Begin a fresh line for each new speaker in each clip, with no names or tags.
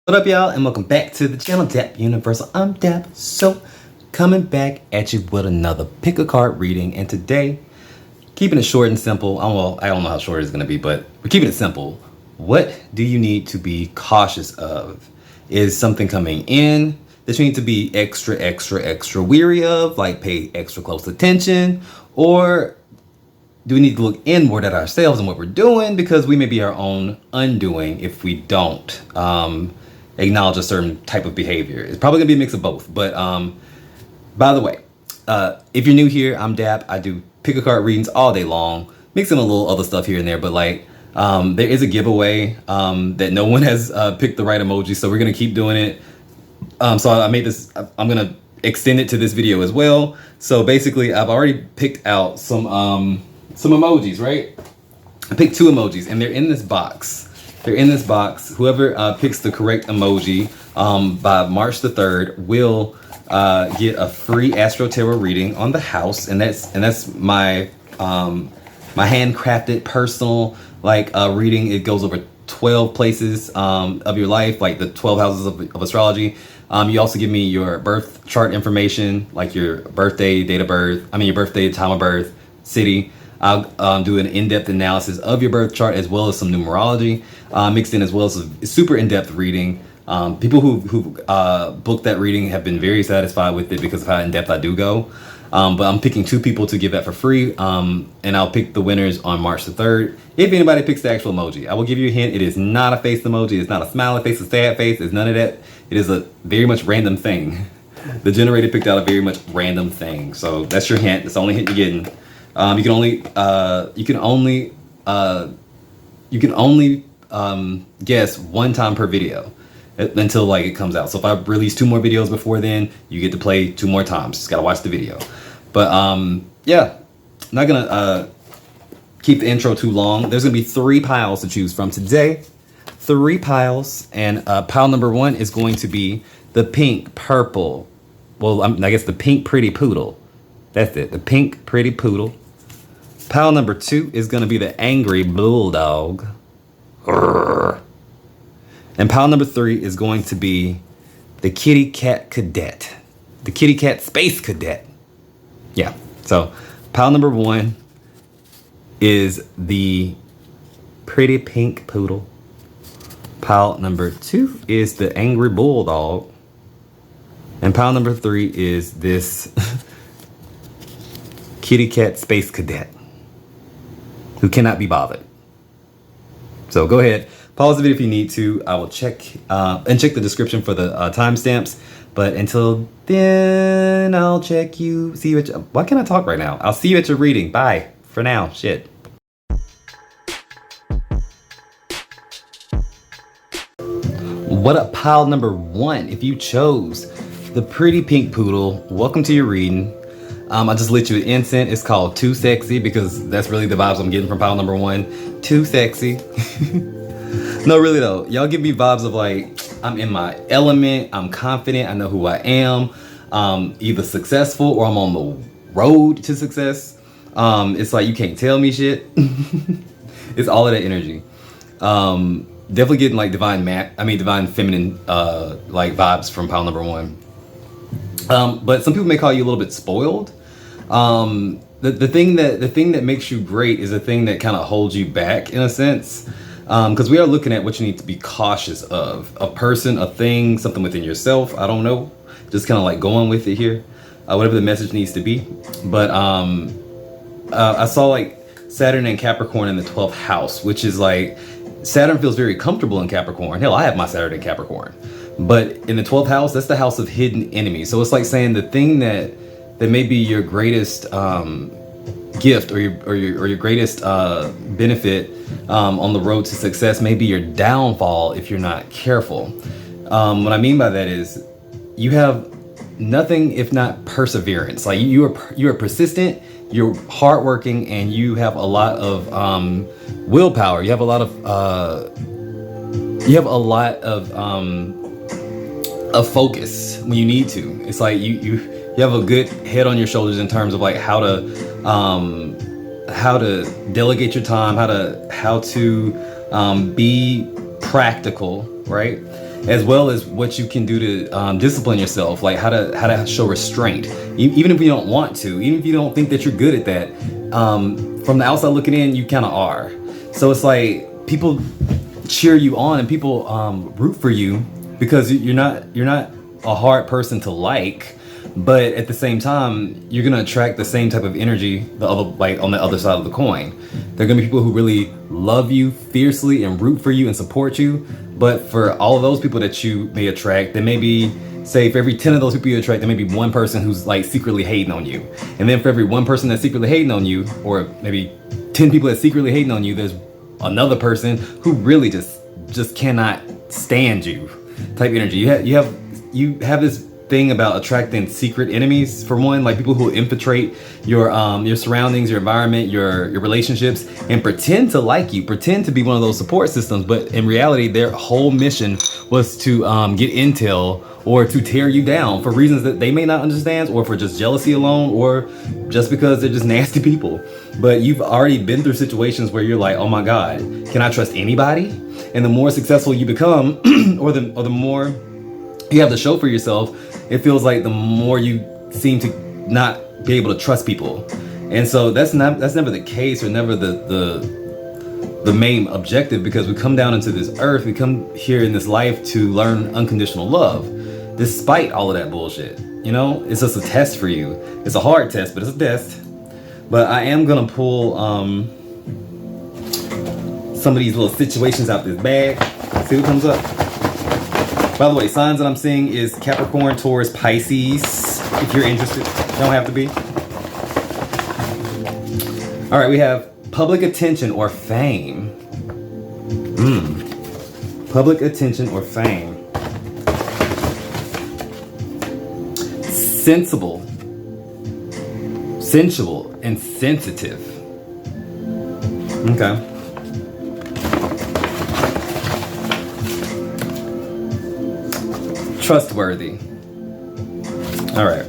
What up, y'all, and welcome back to the channel, Dap Universal. I'm Dap, so coming back at you with another pick a card reading, and today, keeping it short and simple. Well, I don't know how short it's going to be, but we're keeping it simple. What do you need to be cautious of? Is something coming in that you need to be extra weary of, like pay extra close attention, or do we need to look inward at ourselves and what we're doing, because we may be our own undoing if we don't acknowledge a certain type of behavior? It's probably gonna be a mix of both. But by the way, if you're new here, I'm Dap. I do pick a card readings all day long, mixing a little other stuff here and there. But like, there is a giveaway that no one has picked the right emoji, so we're gonna keep doing it. So I made this. I'm gonna extend it to this video as well. So basically, I've already picked out some emojis, right? I picked 2 emojis, and they're in this box. They're in this box. Whoever picks the correct emoji by March the 3rd will get a free Astro Tarot reading on the house, and that's my my handcrafted personal reading. It goes over 12 places of your life, like the 12 houses of astrology. You also give me your birth chart information, like your birthday, date of birth. Your birthday, time of birth, city. I'll do an in-depth analysis of your birth chart, as well as some numerology mixed in, as well as a super in-depth reading. People who booked that reading have been very satisfied with it because of how in-depth I do go. But I'm picking 2 people to give that for free, and I'll pick the winners on March the 3rd. If anybody picks the actual emoji, I will give you a hint. It is not a face emoji. It's not a smiley face, a sad face. It's none of that. It is a very much random thing. The generator picked out a very much random thing. So that's your hint. That's the only hint you're getting. You can only guess 1 time per video until it comes out. So if I release 2 more videos before then, you get to play 2 more times. Just gotta watch the video. But yeah, not gonna keep the intro too long. There's gonna be 3 piles to choose from today. 3 piles, and pile number 1 is going to be the pink purple. Well, I guess the pink pretty poodle. That's it, the pink pretty poodle. Pile number 2 is going to be the angry bulldog. Urgh. And pile number 3 is going to be the kitty cat cadet. The kitty cat space cadet. Yeah, so pile number 1 is the pretty pink poodle. Pile number 2 is the angry bulldog. And pile number 3 is this kitty cat space cadet who cannot be bothered. So go ahead, pause the video if you need to. I will check the description for the timestamps. But until then, I'll check you. See you at your, why can't I talk right now? I'll see you at your reading. Bye for now. Shit. What up, pile number 1? If you chose the pretty pink poodle, welcome to your reading. I just lit you an incense. It's called Too Sexy, because that's really the vibes I'm getting from pile number 1. Too sexy. No, really though. Y'all give me vibes of I'm in my element. I'm confident. I know who I am. Either successful or I'm on the road to success. It's like you can't tell me shit. It's all of that energy. Definitely getting divine feminine vibes from pile number 1. But some people may call you a little bit spoiled. The thing that makes you great is the thing that kind of holds you back in a sense. Because we are looking at what you need to be cautious of. A person, a thing, something within yourself. I don't know. Just kind of going with it here. Whatever the message needs to be. But I saw Saturn and Capricorn in the 12th house, which is Saturn feels very comfortable in Capricorn. Hell, I have my Saturn in Capricorn. But in the 12th house, that's the house of hidden enemies. So it's like saying the thing that may be your greatest gift or your greatest benefit on the road to success may be your downfall if you're not careful. What I mean by that is you have nothing if not perseverance. You are persistent, you're hardworking, and you have a lot of willpower. You have a lot of focus when you need to. It's like you have a good head on your shoulders in terms of how to delegate your time, how to be practical, right? as well as what you can do to discipline yourself, like how to show restraint, even if you don't want to, even if you don't think that you're good at that. From the outside looking in, you kind of are. So it's like people cheer you on and people root for you because you're not a hard person to like, but at the same time you're gonna attract the same type of energy like on the other side of the coin. There are gonna be people who really love you fiercely and root for you and support you, but for all of those people that you may attract, there may be, say, for every 10 of those people you attract, there may be one person who's like secretly hating on you, and then for every one person that's secretly hating on you, or maybe 10 people that's secretly hating on you, there's another person who really just cannot stand you type energy. You have this thing about attracting secret enemies, for one, like people who infiltrate your surroundings, your environment, your relationships, and pretend to like you, pretend to be one of those support systems, but in reality their whole mission was to get intel or to tear you down for reasons that they may not understand, or for just jealousy alone, or just because they're just nasty people. But you've already been through situations where you're like, oh my God, can I trust anybody? And the more successful you become or the more you have to show for yourself, it feels like the more you seem to not be able to trust people. And so that's never the case, or never the main objective, because we come down into this earth, we come here in this life to learn unconditional love, despite all of that bullshit. You know, it's just a test for you. It's a hard test, but it's a test. But I am gonna pull some of these little situations out this bag. See what comes up. By the way, signs that I'm seeing is Capricorn, Taurus, Pisces. If you're interested, don't have to be. All right, we have public attention or fame. Public attention or fame. Sensible, sensual, and sensitive. Okay. Trustworthy. All right.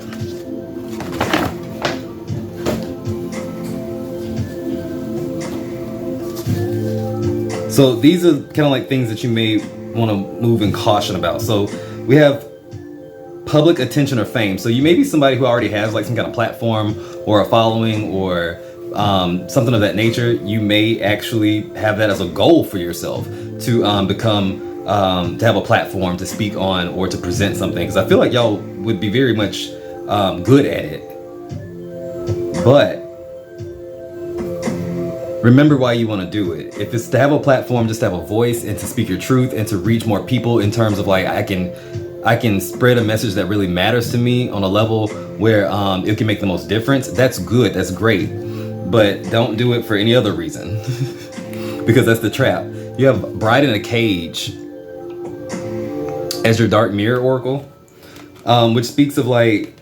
So these are kind of like things that you may want to move in caution about. So we have public attention or fame. So you may be somebody who already has like some kind of platform or a following or something of that nature. You may actually have that as a goal for yourself to become to have a platform to speak on or to present something, because I feel like y'all would be very much good at it. But remember why you want to do it. If it's to have a platform, just to have a voice and to speak your truth and to reach more people in terms of like I can spread a message that really matters to me on a level where it can make the most difference, that's good, that's great. But don't do it for any other reason because that's the trap. You have Bride in a Cage as your dark mirror oracle, which speaks of like,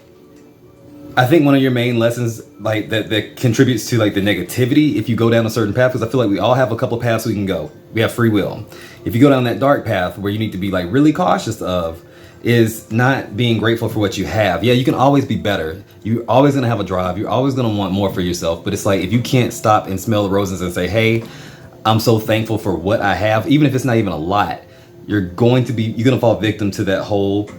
I think one of your main lessons like that contributes to like the negativity if you go down a certain path, because I feel like we all have a couple paths we can go. We have free will. If you go down that dark path where you need to be like really cautious of is not being grateful for what you have. Yeah, you can always be better. You're always gonna have a drive. You're always gonna want more for yourself. But it's like if you can't stop and smell the roses and say, hey, I'm so thankful for what I have, even if it's not even a lot, you're gonna fall victim to that whole,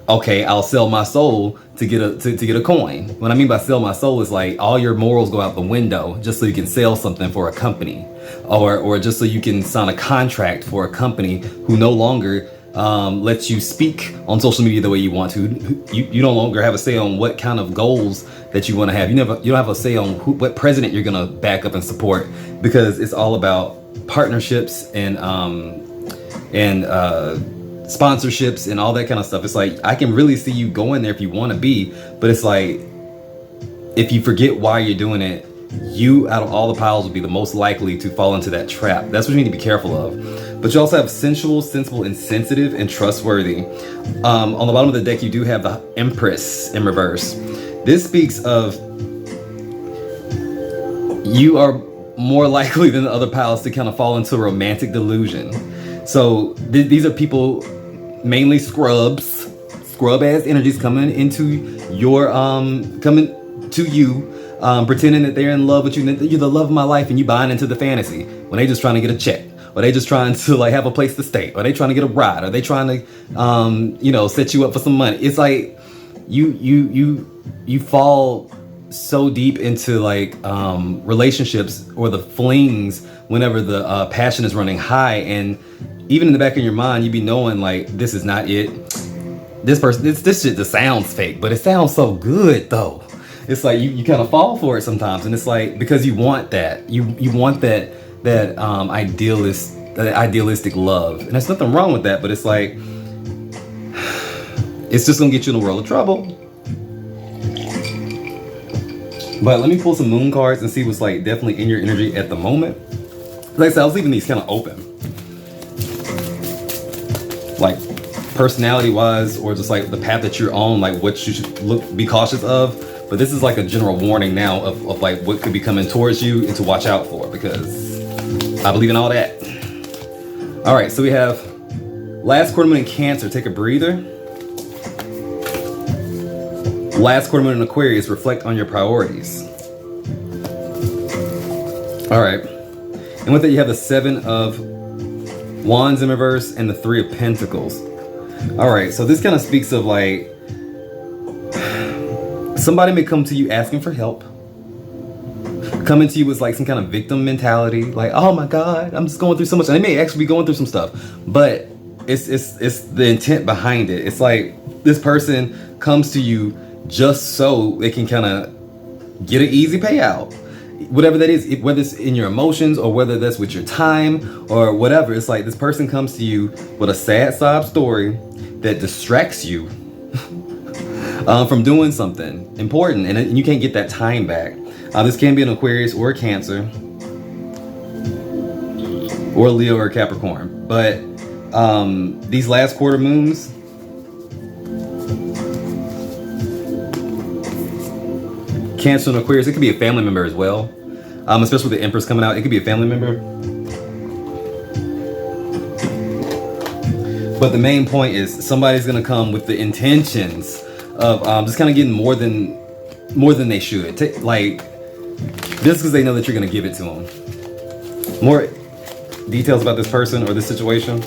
okay, I'll sell my soul to get a coin. What I mean by sell my soul is like all your morals go out the window just so you can sell something for a company, or just so you can sign a contract for a company who no longer lets you speak on social media the way you want to. You no longer have a say on what kind of goals that you want to have. You don't have a say on what president you're gonna back up and support, because it's all about partnerships and sponsorships and all that kind of stuff. It's like I can really see you going there if you want to be, but it's like if you forget why you're doing it, you out of all the piles will be the most likely to fall into that trap. That's what you need to be careful of. But you also have sensual, sensible, and sensitive, and trustworthy. On the bottom of the deck you do have the Empress in reverse. This speaks of you are more likely than the other piles to kind of fall into a romantic delusion. So these are people, mainly scrub ass energies coming into your pretending that they're in love with you, that you're the love of my life, and you buying into the fantasy when they just trying to get a check, Or they just trying to like have a place to stay? Or they trying to get a ride? Or they trying to, you know, set you up for some money? It's like you fall so deep into like relationships or the flings whenever the passion is running high, and even in the back of your mind, you be knowing like this is not it. This person, this shit just sounds fake, but it sounds so good though. It's like you kind of fall for it sometimes, and it's like because you want that, you want that idealistic love, and there's nothing wrong with that. But it's like it's just gonna get you in a world of trouble. But let me pull some moon cards and see what's like definitely in your energy at the moment. Like I said, I was leaving these kind of open, like personality wise, or just like the path that you're on, like what you should be cautious of. But this is like a general warning now of like what could be coming towards you and to watch out for, because I believe in all that. All right, so we have last quarter moon in Cancer, take a breather. Last quarter moon in Aquarius, reflect on your priorities. All right, and with that you have the 7 of Wands in reverse and the 3 of Pentacles. All right, so this kind of speaks of like somebody may come to you asking for help, coming to you with like some kind of victim mentality, like, oh my God, I'm just going through so much. And they may actually be going through some stuff, but it's the intent behind it. It's like this person comes to you just so they can kind of get an easy payout. Whatever that is, whether it's in your emotions or whether that's with your time or whatever, it's like this person comes to you with a sad sob story that distracts you from doing something important, and you can't get that time back. This can be an Aquarius or a Cancer or a Leo or a Capricorn. But these last quarter moons, Cancer and Aquarius, it could be a family member as well. Especially with the Empress coming out, it could be a family member. But the main point is somebody's gonna come with the intentions of just kind of getting more than they should. Like just because they know that you're gonna give it to them. More details about this person or this situation.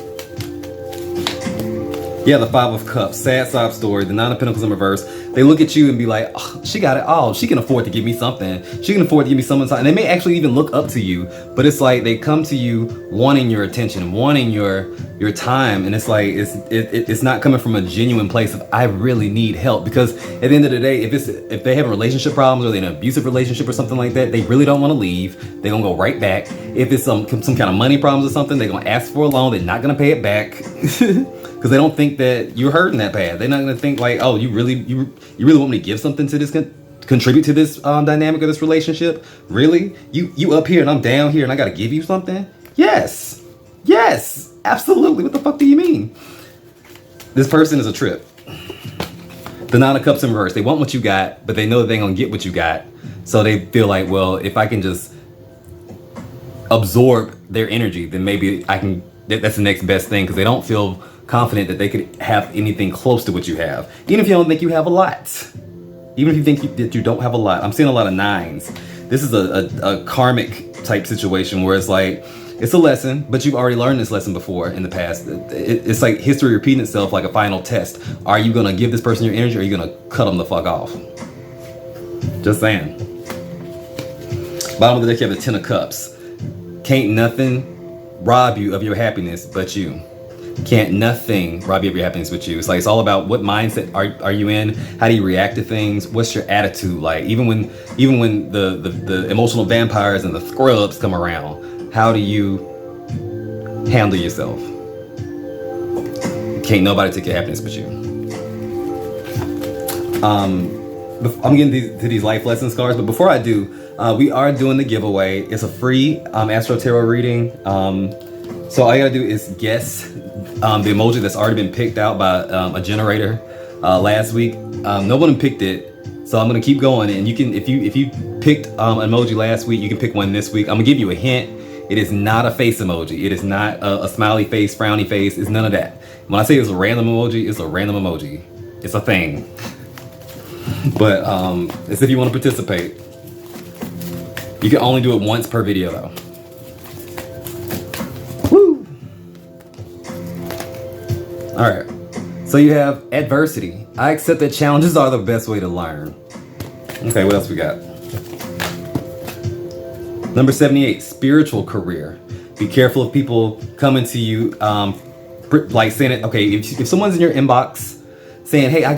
Yeah, the 5 of Cups, sad sob story, the 9 of Pentacles in reverse. They look at you and be like, oh, she got it all. She can afford to give me something. She can afford to give me someone's time. And they may actually even look up to you, but it's like they come to you wanting your attention, wanting your time. And it's like, it's not coming from a genuine place of, I really need help. Because at the end of the day, if they have relationship problems or they're in an abusive relationship or something like that, they really don't want to leave. They're gonna go right back. If it's some kind of money problems or something, they're gonna ask for a loan. They're not gonna pay it back. Because they don't think that you're hurting that bad. They're not gonna think like, oh, you really want me to give something to this, contribute to this dynamic of this relationship? Really? You up here and I'm down here and I gotta give you something? Yes, absolutely. What the fuck do you mean? This person is a trip. The 9 of Cups in reverse. They want what you got, but they know that they're gonna get what you got. So they feel like, well, if I can just absorb their energy, then maybe I can. That's the next best thing, because they don't feel confident that they could have anything close to what you have. Even if you don't think you have a lot. Even if you think that you don't have a lot. I'm seeing a lot of 9s. This is a karmic type situation where it's like, it's a lesson, but you've already learned this lesson before in the past. It's like history repeating itself like a final test. Are you gonna give this person your energy, or are you gonna cut them the fuck off? Just saying. Bottom of the deck, you have the 10 of Cups. Can't nothing rob you of your happiness but you. Can't nothing rob you of your happiness but you. It's like, it's all about what mindset are you in? How do you react to things? What's your attitude like? Even when the emotional vampires and the scrubs come around, how do you handle yourself? Can't nobody take your happiness but you. I'm getting to these life lessons cards, but before I do, we are doing the giveaway. It's a free Astro Tarot reading. So all you gotta do is guess the emoji that's already been picked out by a generator last week. No one picked it, so I'm gonna keep going. And you can, if you picked an emoji last week, you can pick one this week. I'm gonna give you a hint. It is not a face emoji. It is not a smiley face, frowny face. It's none of that. When I say it's a random emoji, it's a random emoji. It's a thing. But it's if you want to participate. You can only do it once per video though. Woo! All right. So you have adversity. I accept that challenges are the best way to learn. Okay, what else we got? Number 78, spiritual career. Be careful of people coming to you, like saying it. Okay, if someone's in your inbox saying, "Hey, I'm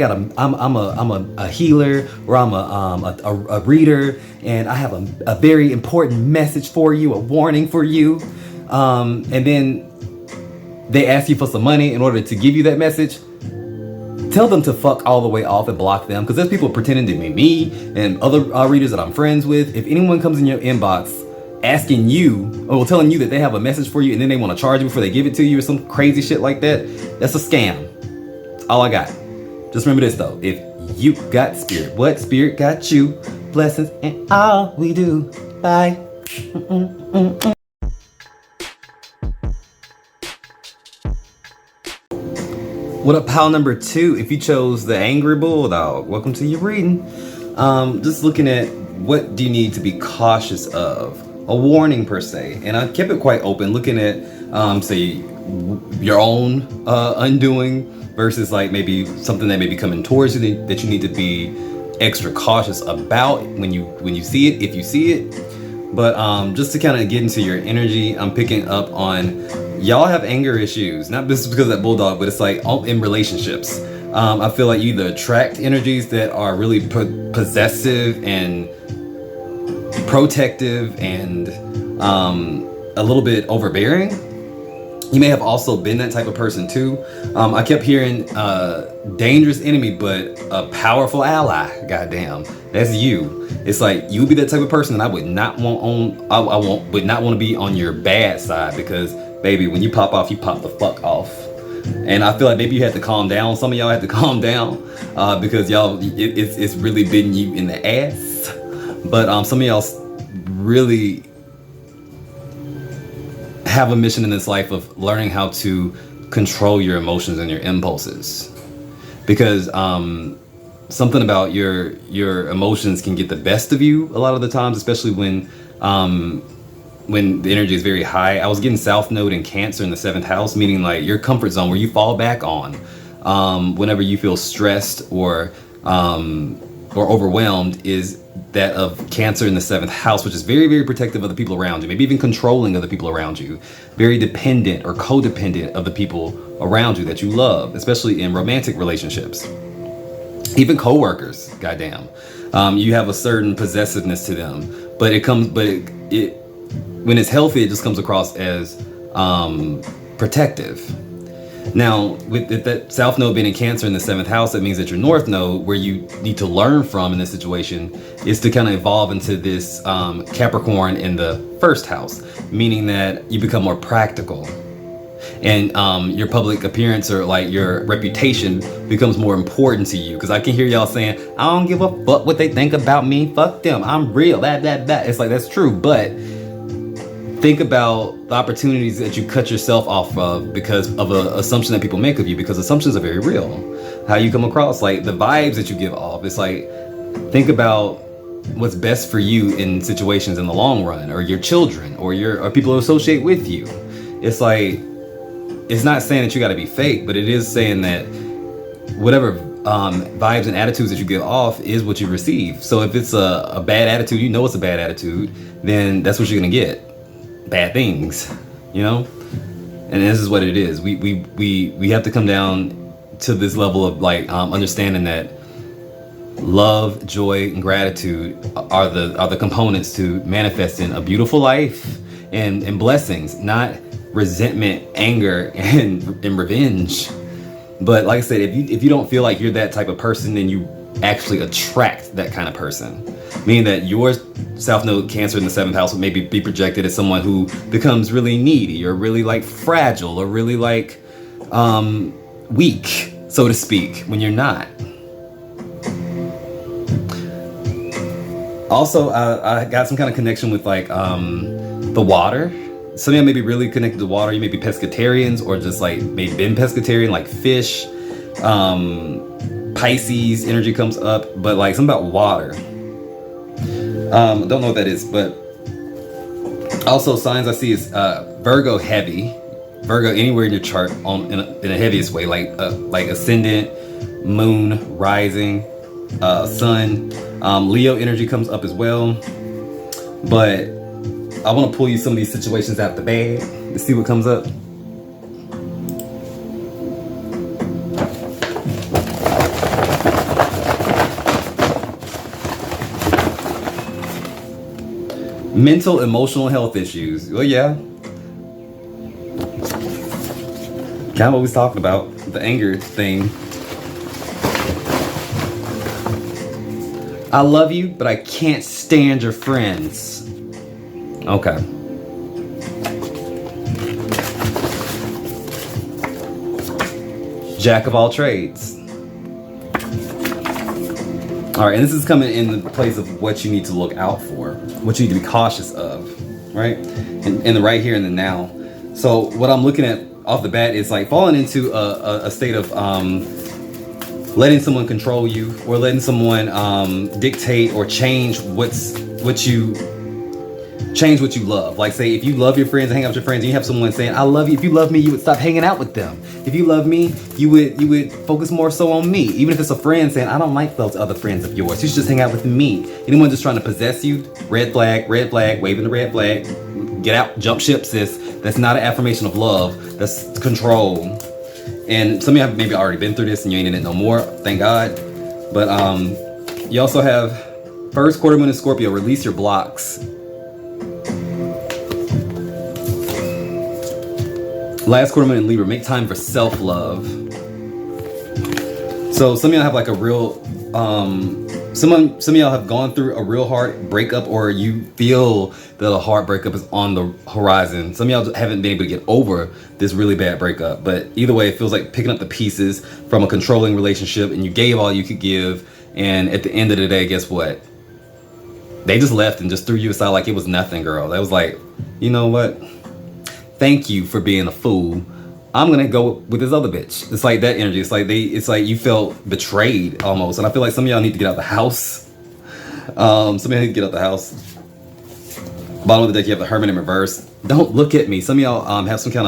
a healer, or I'm a reader, and I have a very important message for you, a warning for you," and then they ask you for some money in order to give you that message, tell them to fuck all the way off and block them, because there's people pretending to be me and other readers that I'm friends with. If anyone comes in your inbox asking you, or telling you that they have a message for you, and then they want to charge you before they give it to you or some crazy shit like that, that's a scam. That's all I got. Just remember this though, if you got spirit, what spirit got you? Blessings and all we do. Bye. What up, pile number 2? If you chose the angry bulldog, welcome to your reading. Just looking at what do you need to be cautious of, a warning per se, and I kept it quite open, looking at say your own undoing versus like maybe something that may be coming towards you that you need to be extra cautious about when you see it, if you see it. But just to kind of get into your energy, I'm picking up on y'all have anger issues, not just because of that bulldog, but it's like in relationships. I feel like you either attract energies that are really possessive and protective and a little bit overbearing. You may have also been that type of person too. I kept hearing dangerous enemy, but a powerful ally. Goddamn, that's you. It's like you would be that type of person that I would not want on. Would not want to be on your bad side, because baby, when you pop off, you pop the fuck off. And I feel like maybe you had to calm down. Some of y'all had to calm down because y'all it's really bitten you in the ass. But some of y'all really have a mission in this life of learning how to control your emotions and your impulses, because something about your emotions can get the best of you a lot of the times, especially when the energy is very high. I was getting South Node in Cancer in the 7th house, meaning like your comfort zone where you fall back on whenever you feel stressed or overwhelmed is that of Cancer in the 7th house, which is very, very protective of the people around you, maybe even controlling of the people around you, very dependent or codependent of the people around you that you love, especially in romantic relationships, even co-workers. Goddamn, you have a certain possessiveness to them, but it when it's healthy, it just comes across as protective. Now, with that South Node being in Cancer in the 7th house, that means that your North Node, where you need to learn from in this situation, is to kind of evolve into this Capricorn in the 1st house, meaning that you become more practical. And your public appearance or like your reputation becomes more important to you. Because I can hear y'all saying, I don't give a fuck what they think about me. Fuck them. I'm real. That. It's like, that's true. But think about the opportunities that you cut yourself off of because of an assumption that people make of you, because assumptions are very real. How you come across, like the vibes that you give off. It's like, think about what's best for you in situations in the long run, or your children, or people who associate with you. It's like, it's not saying that you got to be fake, but it is saying that whatever vibes and attitudes that you give off is what you receive. So if it's a bad attitude, you know it's a bad attitude, then that's what you're gonna get. Bad things, you know? And this is what it is. We have to come down to this level of like understanding that love, joy, and gratitude are the components to manifesting a beautiful life and blessings, not resentment, anger, and revenge. But like I said, if you don't feel like you're that type of person, then you actually attract that kind of person. Meaning that your South Node Cancer in the 7th house would maybe be projected as someone who becomes really needy or really like fragile or really like weak, so to speak, when you're not. Also, I got some kind of connection with like the water. Some of you may be really connected to water. You may be pescatarians or just like maybe been pescatarian, like fish. Pisces energy comes up, but like something about water. Don't know what that is, but also signs I see is Virgo heavy. Virgo anywhere in your chart in a heaviest way, like ascendant, moon, rising, sun. Leo energy comes up as well. But I want to pull you some of these situations out the bag to see what comes up. Mental, emotional health issues. Well, yeah. Kind of what we was talking about, the anger thing. I love you, but I can't stand your friends. Okay. Jack of all trades. All right, and this is coming in the place of what you need to look out for, what you need to be cautious of, right? In the right here and the now. So what I'm looking at off the bat is like falling into a state of letting someone control you, or letting someone dictate or change what you love. Like, say, if you love your friends and hang out with your friends, and you have someone saying, I love you. If you love me, you would stop hanging out with them. If you love me, you would focus more so on me. Even if it's a friend saying, I don't like those other friends of yours, you should just hang out with me. Anyone just trying to possess you, red flag, waving the red flag. Get out, jump ship, sis. That's not an affirmation of love. That's control. And some of you have maybe already been through this and you ain't in it no more, thank God. But you also have first quarter moon in Scorpio, release your blocks. Last quarter moon in Libra, make time for self-love. So some of y'all have like a real, some of y'all have gone through a real hard breakup, or you feel that a hard breakup is on the horizon. Some of y'all haven't been able to get over this really bad breakup, but either way, it feels like picking up the pieces from a controlling relationship, and you gave all you could give, and at the end of the day, guess what? They just left and just threw you aside like it was nothing, girl. That was like, you know what? Thank you for being a fool. I'm gonna go with this other bitch. It's like that energy. It's like you felt betrayed almost. And I feel like some of y'all need to get out the house. Some of y'all need to get out the house. Bottom of the deck, you have the Hermit in reverse. Don't look at me. Some of y'all have some kind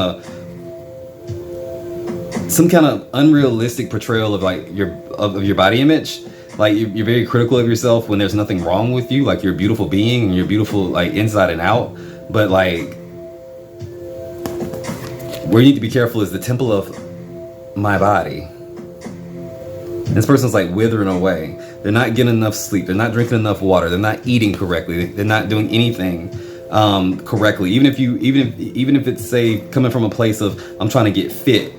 of unrealistic portrayal of like your body image. Like you're very critical of yourself when there's nothing wrong with you. Like you're a beautiful being and you're beautiful like inside and out. But like, where you need to be careful is the temple of my body. This person's like withering away. They're not getting enough sleep. They're not drinking enough water. They're not eating correctly. They're not doing anything correctly. Even if it's say coming from a place of I'm trying to get fit,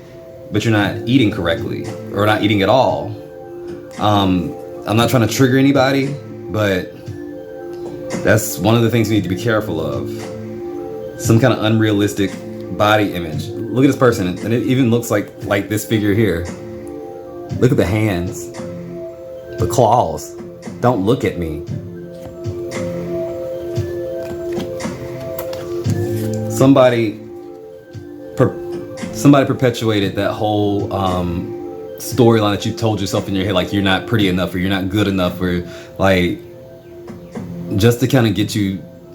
but you're not eating correctly or not eating at all. I'm not trying to trigger anybody, but that's one of the things you need to be careful of. Some kind of unrealistic body image. Look at this person, and it even looks like this figure here. Look at the hands, the claws. Don't look at me. Somebody perpetuated that whole storyline that you told yourself in your head, like you're not pretty enough or you're not good enough, or like just to kind of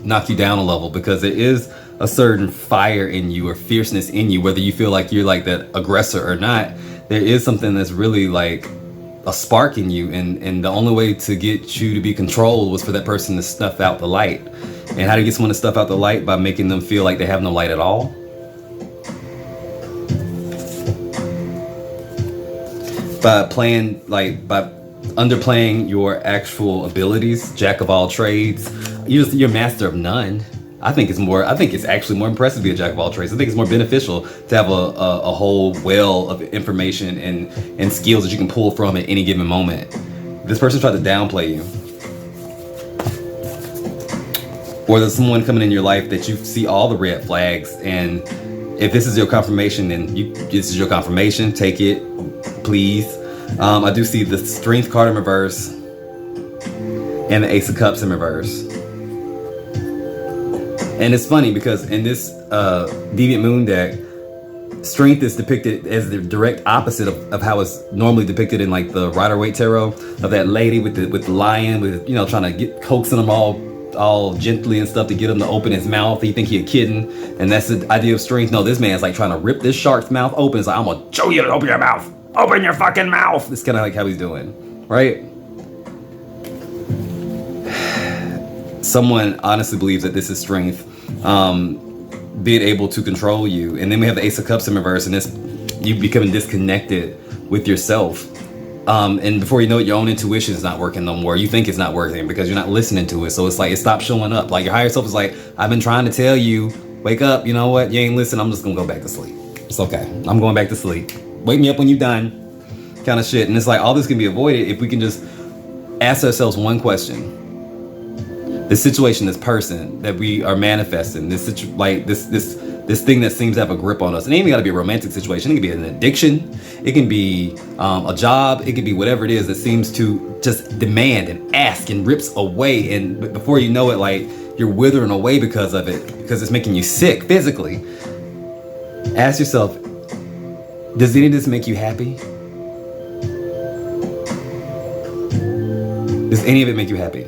knock you down a level, because there is a certain fire in you or fierceness in you, whether you feel like you're like that aggressor or not. There is something that's really like a spark in you, and the only way to get you to be controlled was for that person to snuff out the light. And how to get someone to snuff out the light? By making them feel like they have no light at all. By underplaying your actual abilities, jack of all trades. You're master of none. I think it's actually more impressive to be a jack of all trades. I think it's more beneficial to have a whole well of information and skills that you can pull from at any given moment. This person tried to downplay you. Or there's someone coming in your life that you see all the red flags, and if this is your confirmation, then this is your confirmation. Take it, please. I do see the Strength card in reverse and the Ace of Cups in reverse. And it's funny because in this Deviant Moon deck, Strength is depicted as the direct opposite of how it's normally depicted in like the Rider-Waite Tarot, of that lady with the lion, with trying to coaxing them all all gently and stuff to get him to open his mouth. He think he a kitten, and that's the idea of strength. No, this man's like trying to rip this shark's mouth open. It's like, I'm gonna show you to open your mouth. Open your fucking mouth. It's kind of like how he's doing, right? Someone honestly believes that this is strength, being able to control you. And then we have the Ace of Cups in reverse, and this, you becoming disconnected with yourself. And before you know it, your own intuition is not working no more. You think it's not working because you're not listening to it. So it's like it stops showing up. Like your higher self is like, I've been trying to tell you, wake up. You know what? You ain't listening. I'm just gonna go back to sleep. It's okay. I'm going back to sleep. Wake me up when you're done. Kind of shit. And it's like all this can be avoided if we can just ask ourselves one question. This situation, this person that we are manifesting, this thing that seems to have a grip on us. And it ain't even got to be a romantic situation. It can be an addiction. It can be a job. It can be whatever it is that seems to just demand and ask and rips away. And before you know it, like you're withering away because of it, because it's making you sick physically. Ask yourself, does any of this make you happy? Does any of it make you happy?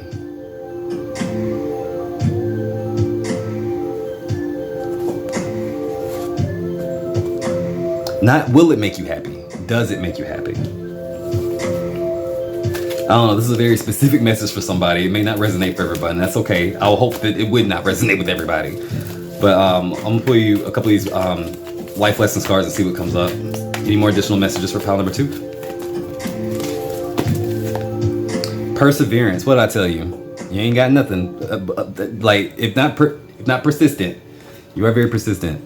Not will it make you happy? Does it make you happy? I don't know. This is a very specific message for somebody. It may not resonate for everybody, and that's okay. I will hope that it would not resonate with everybody. But I'm gonna pull you a couple of these life lesson cards and see what comes up. Any more additional messages for pile number 2? Perseverance. What did I tell you? You ain't got nothing. Like if not persistent, you are very persistent.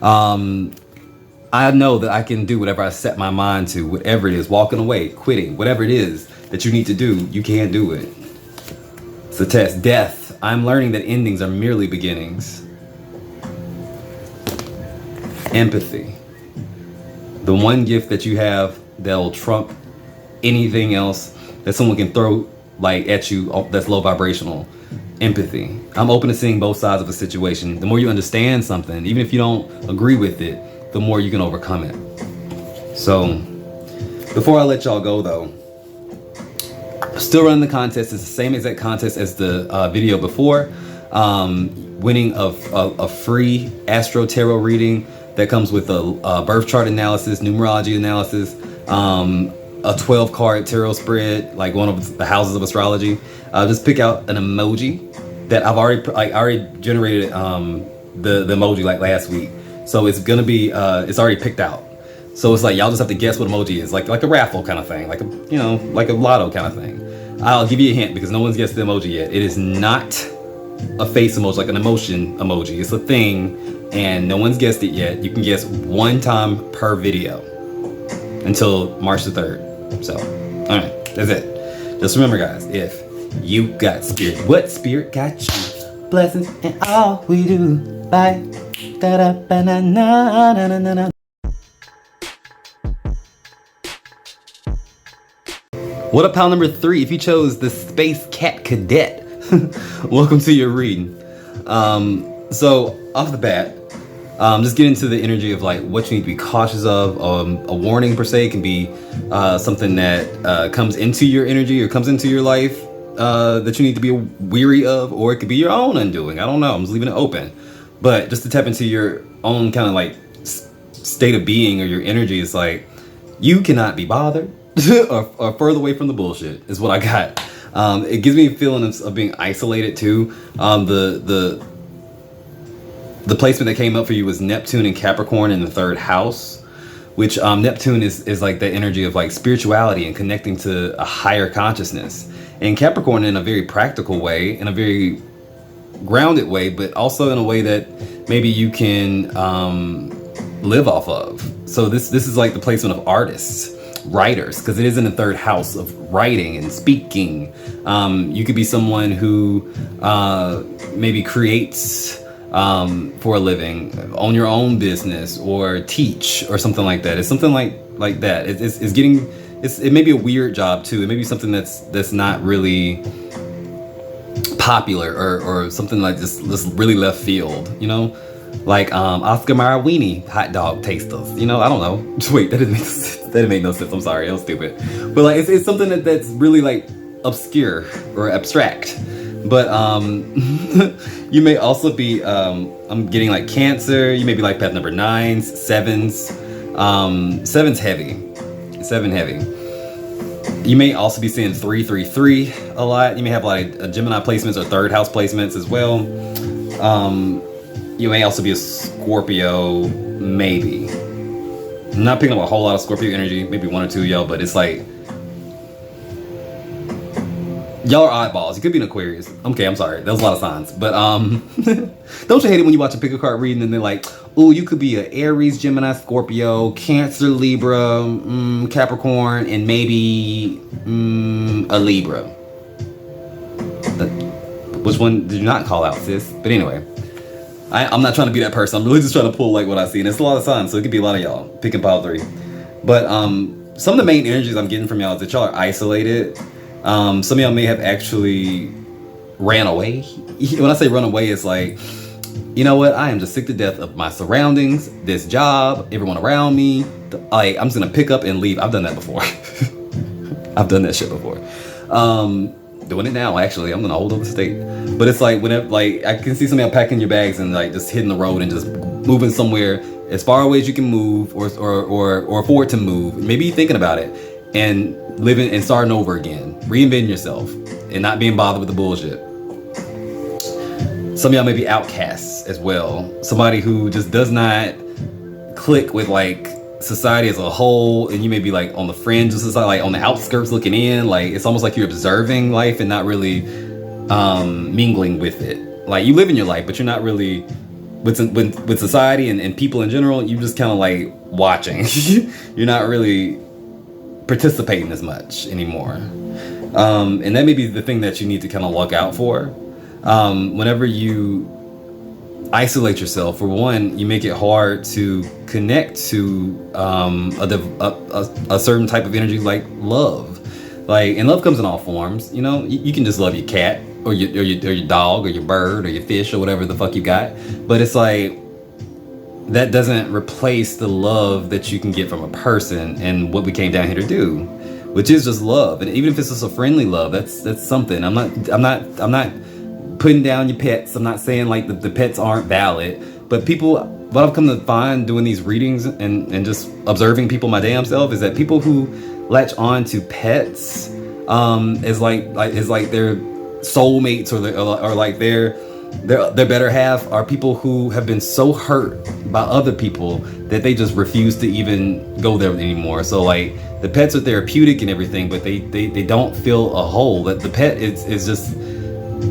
I know that I can do whatever I set my mind to, whatever it is, walking away, quitting, whatever it is that you need to do, you can do it. It's a test. Death. I'm learning that endings are merely beginnings. Empathy. The one gift that you have that'll trump anything else that someone can throw like at you that's low vibrational. Empathy. I'm open to seeing both sides of a situation. The more you understand something, even if you don't agree with it, the more you can overcome it. So, before I let y'all go though, still running the contest. It's the same exact contest as the video before. Winning a free Astro Tarot reading that comes with a birth chart analysis, numerology analysis, a 12 card tarot spread, like one of the houses of astrology. Just pick out an emoji that I already generated the emoji like last week. So it's gonna be, it's already picked out. So it's like, y'all just have to guess what emoji is, like a raffle kind of thing, like a lotto kind of thing. I'll give you a hint because no one's guessed the emoji yet. It is not a face emoji, like an emotion emoji. It's a thing and no one's guessed it yet. You can guess one time per video until March the 3rd. So, all right, that's it. Just remember guys, if you got spirit, what spirit got you? Blessings and all we do. Bye. Da-da-ba-na-na-na-na-na. What up, pile number 3? If you chose the Space Cat Cadet, welcome to your reading. So off the bat, just get into the energy of like what you need to be cautious of. A warning per se can be something that comes into your energy or comes into your life that you need to be weary of, or it could be your own undoing. I don't know. I'm just leaving it open. But just to tap into your own kind of like state of being or your energy, is like you cannot be bothered or further away from the bullshit is what I got. It gives me a feeling of being isolated too. The placement that came up for you was Neptune and Capricorn in the 3rd house, which Neptune is like the energy of like spirituality and connecting to a higher consciousness, and Capricorn in a very practical way, in a very grounded way, but also in a way that maybe you can live off of. So this is like the placement of artists, writers, because it is in the 3rd house of writing and speaking. You could be someone who maybe creates for a living, own your own business, or teach, or something like that. It's something like that. It may be a weird job too. It may be something that's not really popular, or something like this really left field, you know, like Oscar Mayer weenie hot dog tasters, you know. I don't know. Wait, that didn't make sense. That didn't make no sense. I'm sorry, that was stupid. But like it's something that's really like obscure or abstract. But you may also be I'm getting like Cancer. You may be like path number 9s, 7s. 7's heavy. 7 heavy. You may also be seeing 333 a lot. You may have like Gemini placements or 3rd house placements as well. You may also be a Scorpio, maybe. I'm not picking up a whole lot of Scorpio energy, maybe 1 or 2 of y'all, but it's like y'all are oddballs. You could be an Aquarius. Okay, I'm sorry. That was a lot of signs. But don't you hate it when you watch a pick a card reading and they're like, oh, you could be an Aries, Gemini, Scorpio, Cancer, Libra, Capricorn, and maybe a Libra. Which one did you not call out, sis? But anyway, I'm not trying to be that person. I'm really just trying to pull like what I see. And it's a lot of signs, so it could be a lot of y'all. Pick and pile 3. But some of the main energies I'm getting from y'all is that y'all are isolated. Some of y'all may have actually ran away. When I say run away, it's like, you know what? I am just sick to death of my surroundings, this job, everyone around me. Like, I'm just gonna pick up and leave. I've done that before. I've done that shit before. Doing it now, actually. I'm gonna hold up the state. But it's like, whenever, like, I can see some of y'all packing your bags and like just hitting the road and just moving somewhere as far away as you can move, or afford to move. Maybe thinking about it and living and starting over again, reinventing yourself and not being bothered with the bullshit. Some of y'all may be outcasts as well. Somebody who just does not click with like society as a whole, and you may be like on the fringe of society, like on the outskirts looking in. Like it's almost like you're observing life and not really mingling with it. Like you live in your life, but you're not really with society and people in general. You just kind of like watching. You're not really participating as much anymore. And that may be the thing that you need to kind of look out for. Whenever you isolate yourself, for one, you make it hard to connect to a certain type of energy like love. Like, and love comes in all forms. You know, you can just love your cat or your dog or your bird or your fish or whatever the fuck you got. But it's like, that doesn't replace the love that you can get from a person and what we came down here to do, which is just love. And even if it's just a friendly love, that's something. I'm not putting down your pets. I'm not saying like the pets aren't valid, but people, what I've come to find doing these readings and just observing people my damn self is that people who latch on to pets is like their soulmates or like their better half are people who have been so hurt by other people that they just refuse to even go there anymore. So like the pets are therapeutic and everything, but they don't feel a whole. That the pet is just,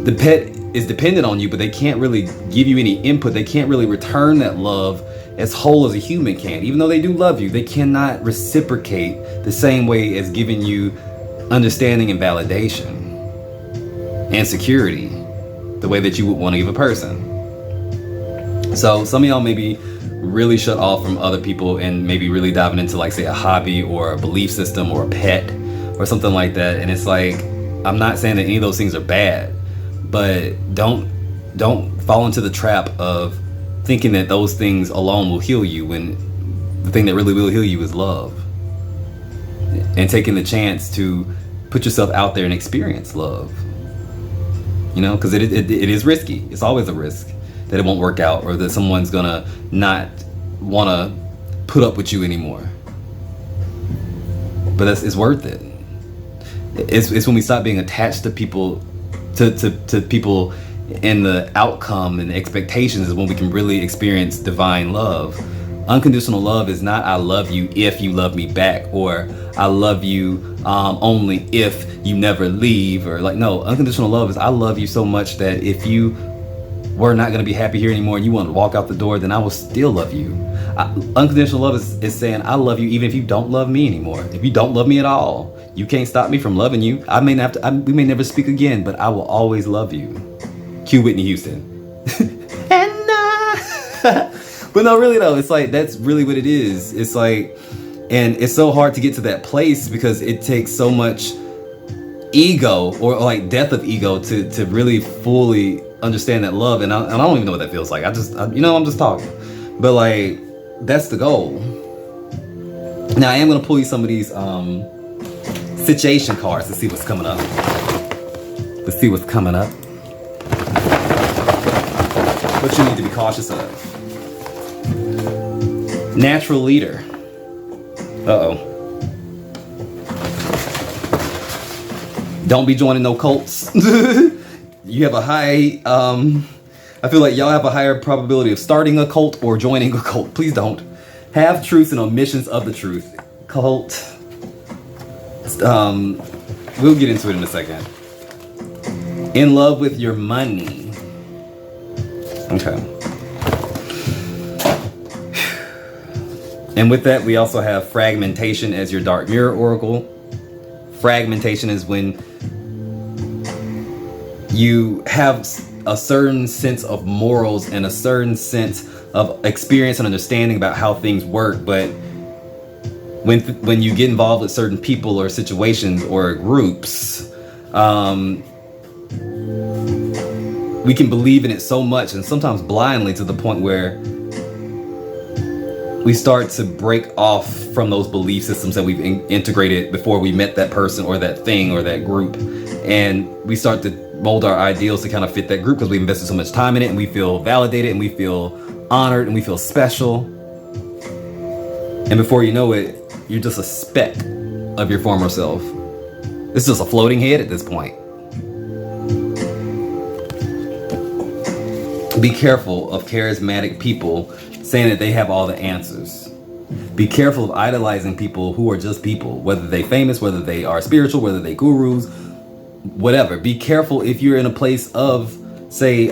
the pet is dependent on you, but they can't really give you any input. They can't really return that love as whole as a human can. Even though they do love you, they cannot reciprocate the same way as giving you understanding and validation and security the way that you would want to give a person. So some of y'all may be really shut off from other people and maybe really diving into like say a hobby or a belief system or a pet or something like that. And it's like, I'm not saying that any of those things are bad, but don't fall into the trap of thinking that those things alone will heal you when the thing that really will heal you is love. And taking the chance to put yourself out there and experience love. You know, because it is risky. It's always a risk that it won't work out or that someone's gonna not wanna put up with you anymore. But it's worth it. It's when we stop being attached to people, to people, and the outcome and the expectations is when we can really experience divine love. Unconditional love is not I love you if you love me back, or I love you only if you never leave, or like, no, unconditional love is I love you so much that if you were not going to be happy here anymore and you want to walk out the door, then I will still love you. Unconditional love is saying I love you even if you don't love me anymore. If you don't love me at all, you can't stop me from loving you. We may never speak again, but I will always love you. Cue Whitney Houston. But no, really though, it's like, that's really what it is. It's like, and it's so hard to get to that place because it takes so much ego or like death of ego to really fully understand that love. And I don't even know what that feels like. I'm just talking. But like, that's the goal. Now I am going to pull you some of these situation cards to see what's coming up. Let's see what's coming up. what you need to be cautious of. Natural leader. Uh-oh. Don't be joining no cults. You have a high, I feel like y'all have a higher probability of starting a cult or joining a cult. Please don't. Have truths and omissions of the truth. Cult. We'll get into it in a second. In love with your money. Okay. And with that, we also have fragmentation as your dark mirror oracle. Fragmentation is when you have a certain sense of morals and a certain sense of experience and understanding about how things work, but when you get involved with certain people or situations or groups, we can believe in it so much and sometimes blindly to the point where we start to break off from those belief systems that we've integrated before we met that person or that thing or that group. And we start to mold our ideals to kind of fit that group because we invested so much time in it and we feel validated and we feel honored and we feel special. And before you know it, you're just a speck of your former self. It's just a floating head at this point. Be careful of charismatic people saying that they have all the answers. Be careful of idolizing people who are just people, whether they famous, whether they are spiritual, whether they gurus, whatever. Be careful if you're in a place of, say,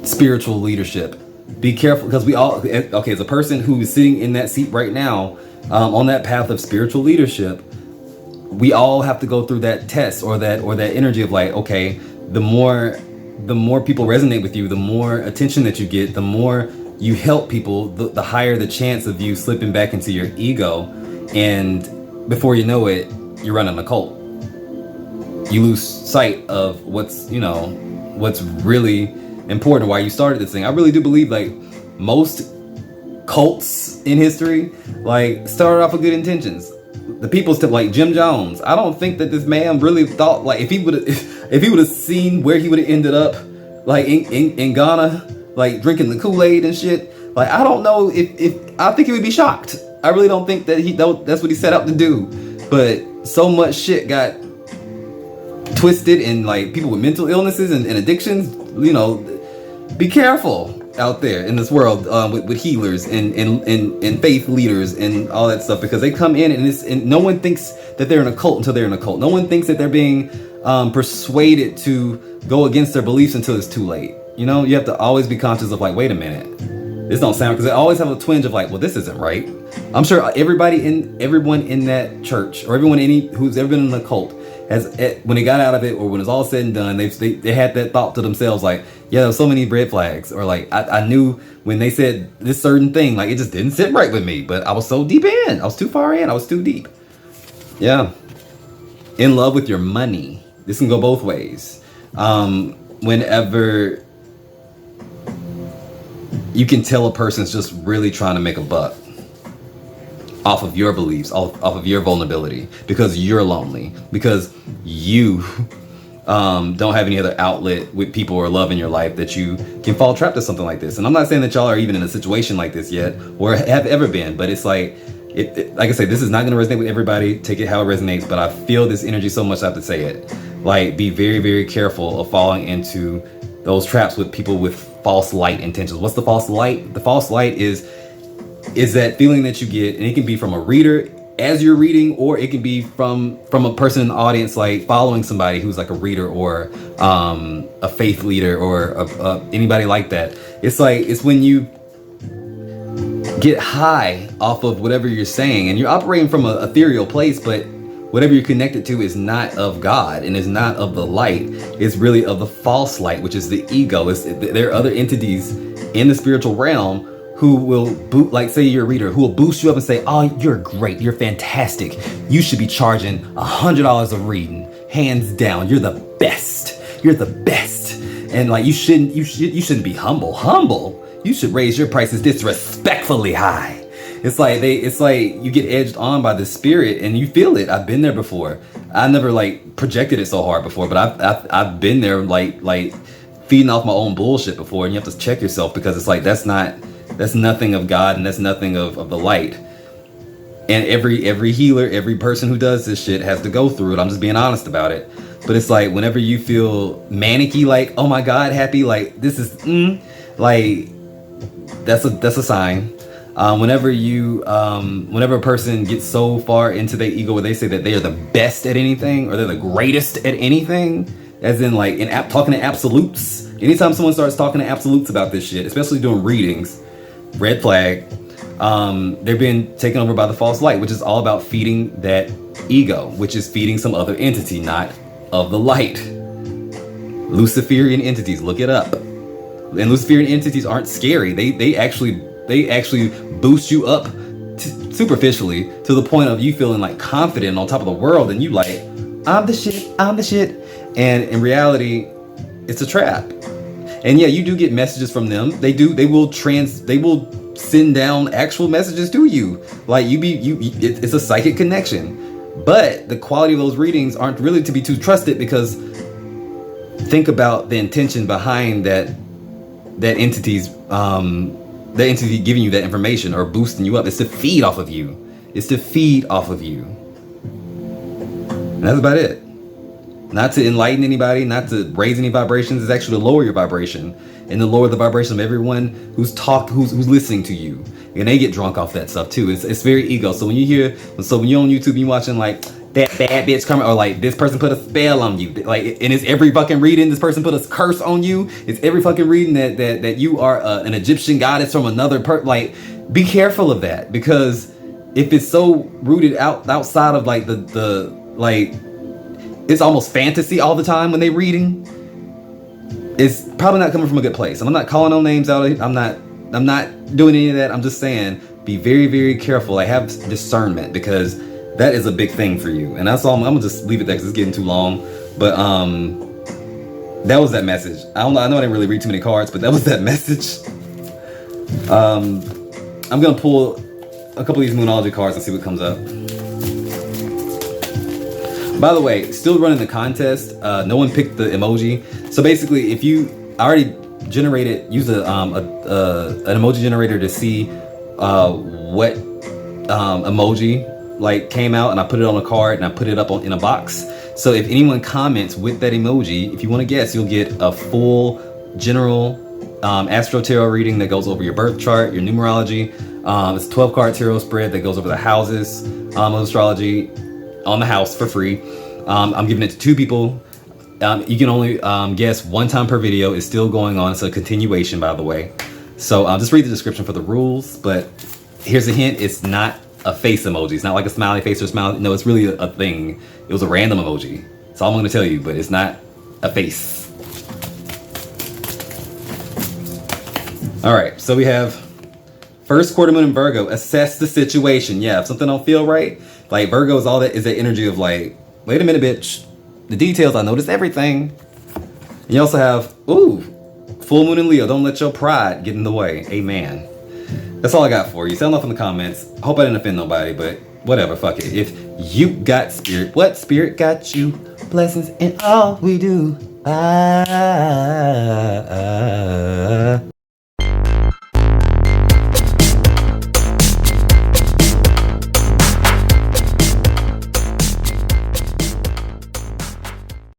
spiritual leadership. Be careful because we all, okay, as a person who is sitting in that seat right now, on that path of spiritual leadership, we all have to go through that test or that energy of like, okay, the more people resonate with you, the more attention that you get, the more you help people, the higher the chance of you slipping back into your ego. And before you know it, you're running a cult. You lose sight of what's really important, why you started this thing. I really do believe like most cults in history like started off with good intentions. The people's tip, like Jim Jones. I don't think that this man really thought like if he would have seen where he would have ended up, like in Ghana, like drinking the Kool-Aid and shit. Like I don't know if I think he would be shocked. I really don't think that that's what he set out to do. But so much shit got twisted, and like people with mental illnesses and addictions. You know, be careful out there in this world with healers and faith leaders and all that stuff, because they come in and no one thinks that they're in a cult until they're in a cult. No one thinks that they're being persuaded to go against their beliefs until it's too late. You know, you have to always be conscious of like, wait a minute, this don't sound, because they always have a twinge of like, well, this isn't right. I'm sure everyone in that church or everyone who's ever been in a cult has, when they got out of it or when it's all said and done, they had that thought to themselves like, yeah, there's so many red flags, or like I knew when they said this certain thing, like it just didn't sit right with me, but I was so deep in, I was too far in, I was too deep. Yeah. In love with your money. This can go both ways. Whenever you can tell a person's just really trying to make a buck off of your beliefs, off of your vulnerability, because you're lonely, because you don't have any other outlet with people or love in your life, that you can fall trapped to something like this. And I'm not saying that y'all are even in a situation like this yet or have ever been, but it's like, like I say, this is not going to resonate with everybody. Take it how it resonates, but I feel this energy so much I have to say it. Like, be very, very careful of falling into those traps with people with false light intentions. What's the false light? The false light is that feeling that you get, and it can be from a reader as you're reading, or it can be from a person in the audience, like following somebody who's like a reader or a faith leader or anybody like that. It's like, it's when you get high off of whatever you're saying and you're operating from an ethereal place, but whatever you're connected to is not of God and is not of the light. It's really of the false light, which is the ego. There are other entities in the spiritual realm who will like say you're a reader, who will boost you up and say, oh, you're great, you're fantastic, you should be charging $100 a reading, hands down, you're the best, and like you shouldn't be humble, you should raise your prices disrespectfully high. It's like you get edged on by the spirit and you feel it. I've been there before. I never like projected it so hard before, but I've been there like feeding off my own bullshit before, and you have to check yourself, because it's like that's nothing of God, and that's nothing of the light. And every healer, every person who does this shit has to go through it. I'm just being honest about it. But it's like whenever you feel manicky, like, oh my God, happy, like this is like that's a sign. Whenever a person gets so far into their ego where they say that they are the best at anything, or they're the greatest at anything, as in like talking to absolutes. Anytime someone starts talking to absolutes about this shit, especially doing readings, red flag. They're being taken over by the false light, which is all about feeding that ego, which is feeding some other entity, not of the light. Luciferian entities, look it up. And Luciferian entities aren't scary. They actually boost you up superficially to the point of you feeling like confident on top of the world, and you like, I'm the shit. And in reality, it's a trap. And yeah, you do get messages from them. They will send down actual messages to you. Like it's a psychic connection. But the quality of those readings aren't really to be too trusted, because think about the intention behind that entity's the entity giving you that information or boosting you up. It's to feed off of you. And that's about it. Not to enlighten anybody, not to raise any vibrations. It's actually to lower your vibration and to lower the vibration of everyone who's listening to you. And they get drunk off that stuff too. It's very ego. So when you're on YouTube, you're watching like that bad bitch coming, or like this person put a spell on you, like, and it's every fucking reading this person put a curse on you. It's every fucking reading that you are an Egyptian goddess from another like, be careful of that, because if it's so rooted outside of like the like, it's almost fantasy all the time when they reading. It's probably not coming from a good place. And I'm not calling no names out. I'm not doing any of that. I'm just saying, be very, very careful. Like, have discernment, because that is a big thing for you. And that's all. I'm gonna just leave it there because it's getting too long. But that was that message. I know I didn't really read too many cards, but that was that message. I'm gonna pull a couple of these Moonology cards and see what comes up. By the way, still running the contest. No one picked the emoji. So basically, if you already use an emoji generator to see what emoji like came out, and I put it on a card and I put it up in a box. So if anyone comments with that emoji, if you want to guess, you'll get a full general Astro Tarot reading that goes over your birth chart, your numerology. It's a 12-card tarot spread that goes over the houses of astrology on the house for free. I'm giving it to 2 people. You can only guess 1 time per video. It's still going on. It's a continuation, by the way. So just read the description for the rules. But here's a hint. It's not a face emoji. It's not like a smiley face or smiley. No, it's really a thing. It was a random emoji. That's all I'm going to tell you. But it's not a face. All right. So we have first quarter moon in Virgo. Assess the situation. Yeah, if something don't feel right, like Virgo is all that, is that energy of like, wait a minute, bitch. The details, I noticed everything. And you also have, full moon in Leo. Don't let your pride get in the way. Amen. That's all I got for you. Sound off in the comments. I hope I didn't offend nobody, but whatever, fuck it. If you got spirit, what spirit got you? Blessings in all we do.